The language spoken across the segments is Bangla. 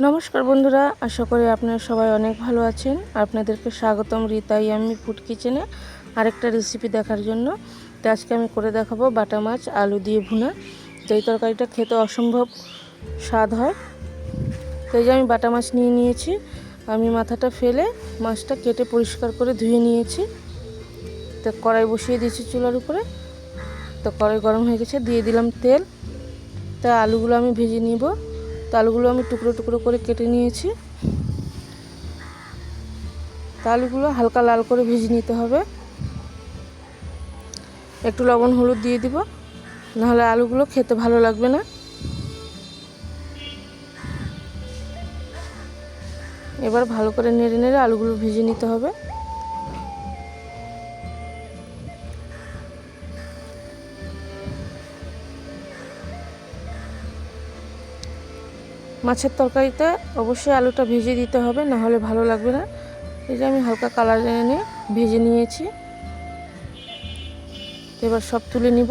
নমস্কার বন্ধুরা, আশা করি আপনারা সবাই অনেক ভালো আছেন। আপনাদেরকে স্বাগতম রীতা ইয়াম্মি ফুড কিচেনে আরেকটা রেসিপি দেখার জন্য। তো আজকে আমি করে দেখাবো বাটা মাছ আলু দিয়ে ভুনা। তো এই তরকারিটা খেতে অসম্ভব স্বাদ হয়। তো এই যে আমি বাটা মাছ নিয়ে নিয়েছি, আমি মাথাটা ফেলে মাছটা কেটে পরিষ্কার করে ধুয়ে নিয়েছি। তো কড়াই বসিয়ে দিয়েছি চুলার উপরে। তো কড়াই গরম হয়ে গেছে, দিয়ে দিলাম তেল। তা আলুগুলো আমি ভেজে নিব। তো আলুগুলো আমি টুকরো টুকরো করে কেটে নিয়েছি। তা আলুগুলো হালকা লাল করে ভেজে নিতে হবে। একটু লবণ হলুদ দিয়ে দিব, নাহলে আলুগুলো খেতে ভালো লাগবে না। এবার ভালো করে নেড়ে নেড়ে আলুগুলো ভেজে নিতে হবে। মাছের তরকারিতে অবশ্যই আলুটা ভেজে দিতে হবে, না হলে ভালো লাগবে না। এই যে আমি হালকা কালার এনে ভেজে নিয়েছি। এবার সব তুলে নিব।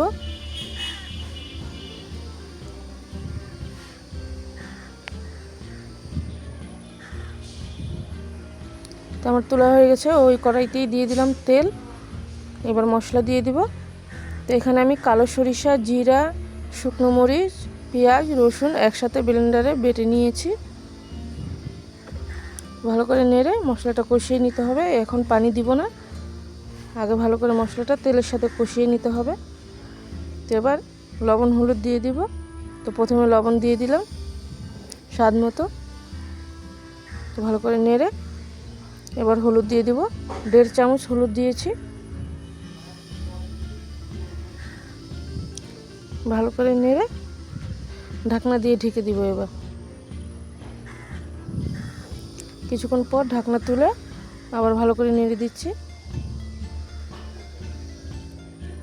তো আমার তোলা হয়ে গেছে। ওই কড়াইতেই দিয়ে দিলাম তেল। এবার মশলা দিয়ে দিব। তো এখানে আমি কালো সরিষা, জিরা, শুকনো মরিচ, পেঁয়াজ, রসুন একসাথে ব্লেন্ডারে বেটে নিয়েছি। ভালো করে নেড়ে মশলাটা কষিয়ে নিতে হবে। এখন পানি দিব না, আগে ভালো করে মশলাটা তেলের সাথে কষিয়ে নিতে হবে। তো এবার লবণ হলুদ দিয়ে দিব। তো প্রথমে লবণ দিয়ে দিলাম স্বাদ মতো। তো ভালো করে নেড়ে এবার হলুদ দিয়ে দিব। 1.5 চামচ হলুদ দিয়েছি। ভালো করে নেড়ে ঢাকনা দিয়ে ঢেকে দিব। এবার কিছুক্ষণ পর ঢাকনা তুলে আবার ভালো করে নেড়ে দিচ্ছি।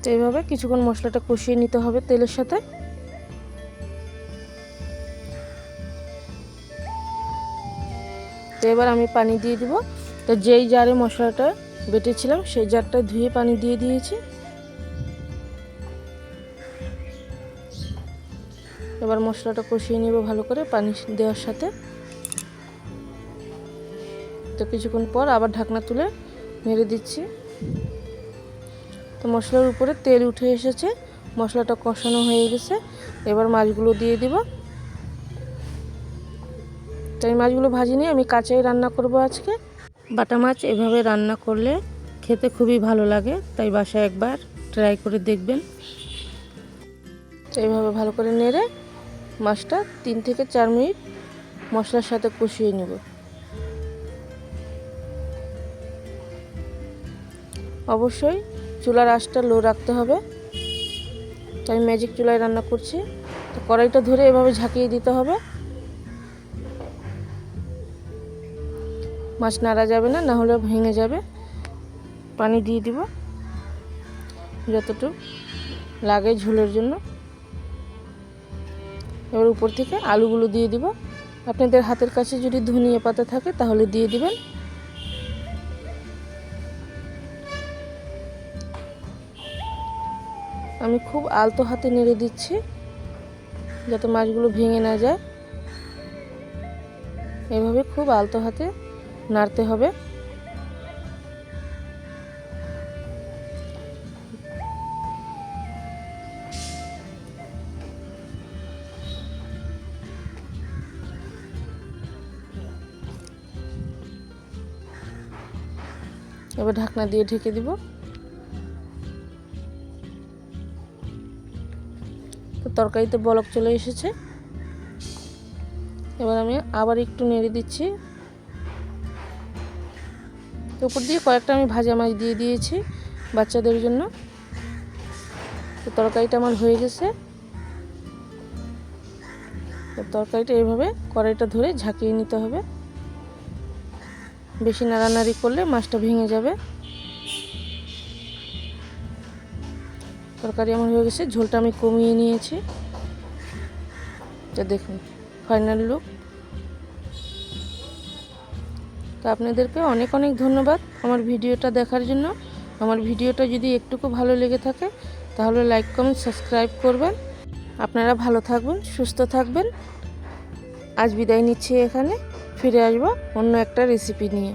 তো এইভাবে কিছুক্ষণ মশলাটা কষিয়ে নিতে হবে তেলের সাথে। তো এবার আমি পানি দিয়ে দিব। তো যেই জারে মশলাটা বেটেছিলাম সেই জারটা ধুয়ে পানি দিয়ে দিয়েছি। এবার মশলাটা কষিয়ে নেব ভালো করে পানি দেওয়ার সাথে। তো কিছুক্ষণ পর আবার ঢাকনা তুলে নেড়ে দিচ্ছি। তো মশলার উপরে তেল উঠে এসেছে, মশলাটা কষানো হয়ে গেছে। এবার মাছগুলো দিয়ে দিব। তো এই মাছগুলো ভাজি নিয়ে আমি কাঁচাই রান্না করব আজকে। বাটা মাছ এভাবে রান্না করলে খেতে খুবই ভালো লাগে, তাই বাসায় একবার ট্রাই করে দেখবেন। তো এইভাবে ভালো করে নেড়ে মাছটা 3 থেকে 4 মিনিট মশলার সাথে কষিয়ে নেব। অবশ্যই চুলার আঁচটা লো রাখতে হবে। তো আমি ম্যাজিক চুলায় রান্না করছি। তো কড়াইটা ধরে এভাবে ঝাঁকিয়ে দিতে হবে। মাছ নাড়া যাবে না, না হলে ভেঙে যাবে। পানি দিয়ে দিব যতটুকু লাগে ঝোলের জন্য। এবার উপর থেকে আলুগুলো দিয়ে দিব। আপনাদের হাতের কাছে যদি ধনিয়া পাতা থাকে তাহলে দিয়ে দিবেন। আমি খুব আলতো হাতে নেড়ে দিচ্ছি যাতে মাছগুলো ভেঙে না যায়। এভাবে খুব আলতো হাতে নাড়তে হবে। এবার ঢাকনা দিয়ে ঢেকে দিব। তো তরকারিতে বলক চলে এসেছে। এবার আমি আবার একটু নেড়ে দিচ্ছি। তো উপর দিয়ে কয়েকটা আমি ভাজা মাছ দিয়ে দিয়েছি বাচ্চাদের জন্য। তো তরকারিটা আমার হয়ে গেছে। তো তরকারিটা এইভাবে কড়াইটা ধরে ঝাঁকিয়ে নিতে হবে। বেশি নাড়ানাড়ি করলে মাছটা ভেঙে যাবে। তরকারি আমার হয়ে গেছে, ঝোলটা আমি কমিয়ে নিয়েছি। তো দেখুন ফাইনাল লুক। তো আপনাদেরকে অনেক অনেক ধন্যবাদ আমার ভিডিওটা দেখার জন্য। আমার ভিডিওটা যদি একটুকু ভালো লেগে থাকে তাহলে লাইক কমেন্ট সাবস্ক্রাইব করবেন। আপনারা ভালো থাকবেন, সুস্থ থাকবেন। আজ বিদায় নিচ্ছি এখানে, ফিরে আসবো অন্য একটা রেসিপি নিয়ে।